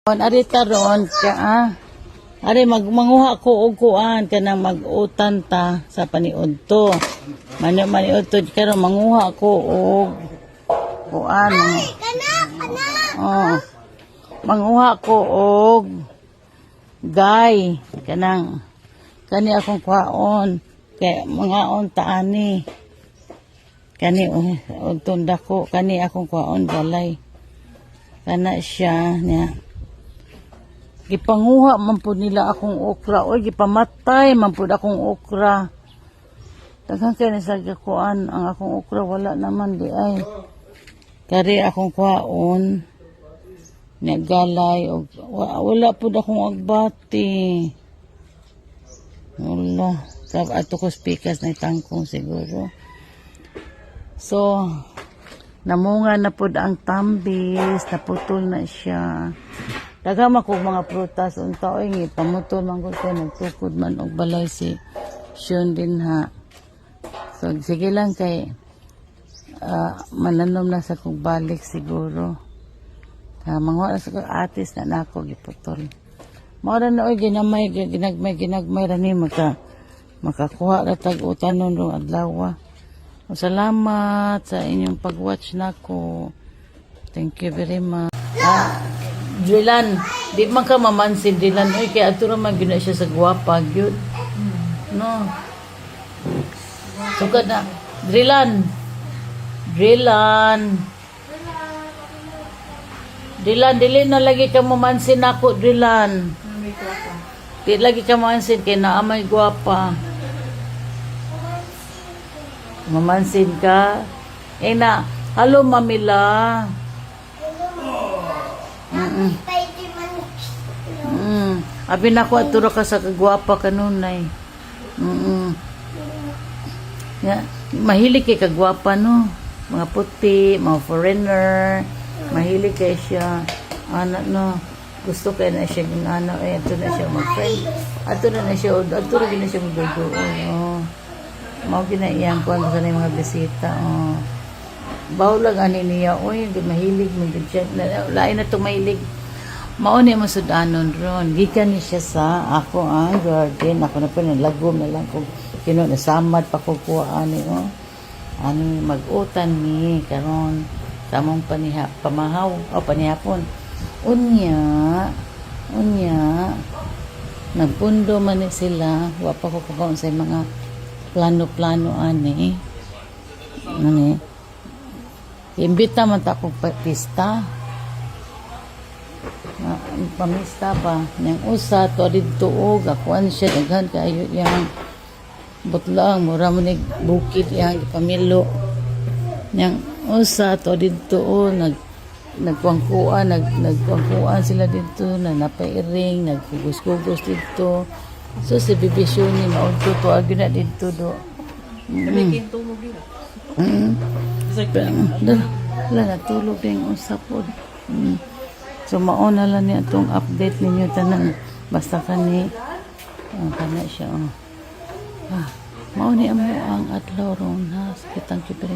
Arita ron ka Ari manguha ko og kuan kana mag-utan ta sa paniudto. Maniudto karon manguha ko og kuan. Oh. Manguha ko og gay kani akong kuhaon kay mga ta ani. Kani og tunda ko kani akong kuhaon balay. Kana siya niya. Gipanguha man po nila akong okra. Oy, gipamatay man po akong okra. Daghang kaya sa gakuan ang akong okra. Wala naman di ay. Kari akong kuhaon. Nagalay. Wala po akong agbati. Wala. Ato ko spikas na itangkong siguro. So, namunga na po ang tambis. Naputol na siya. Daghang ako mga prutas unta oy pamutol man ko kay nagtukod man og balay si Sean din ha. So sige lang kay mananom na sa kog balik siguro. Mga sa kog atis na nako giputol. Mao ra na oy ginagmay ra ni makakuha ra tag utanon ro adlaw. Salamat sa inyong pag-watch nako. Thank you very much. Drilan, di man ka mamansin Drilan. Uy, kaya ato naman gina siya sa guwapa, yun. No. Sukad na. Drilan. Dili na lagi ka mamansin ako, Drilan. Di lagi ka mamansin, kaya naamay guwapa. Mamansin ka. Hello, Mamila. Abi na ko aturo ka sa kagwapa kanunay. Mahilig kay kagwapa no. Mga puti, mga foreigner. Mahilig kay siya. No. Gusto kay na siya ato na siya mag-friend. Ato na siya mag-dugo. Mao ginaiyan ko sa mga bisita. Bawlag ani niya. Uy, mahilig mag-chat. Lain na itong mahilig. Mauni mo sudanon ron. Gikan ni siya sa ako ang garden. Ako na po nalagom na lang kung nasamad pa ko kuha ani Ani mag-utan ni karon tamong pamahaw o panihapon. Unya nagpundo man ni sila. Wa pa ko kukaon sa mga plano-plano ani. Imbita man ta kong pista. Pamista pa niyang usa to didto og akuan siya daghan kaayo yang butlang mura mo nig bukid yang pamilo niyang usa to didto nagkuangkuan sila didto na napairing nagkugos-kugos didto so si bibisyon ni maudto to agi na didto do kinto mo gid natulog yung usap po. So mauna lang niya itong update ninyo tanan. Basta kani kana siya. Mauni ang adlaw ron ha. Kitang kipiri.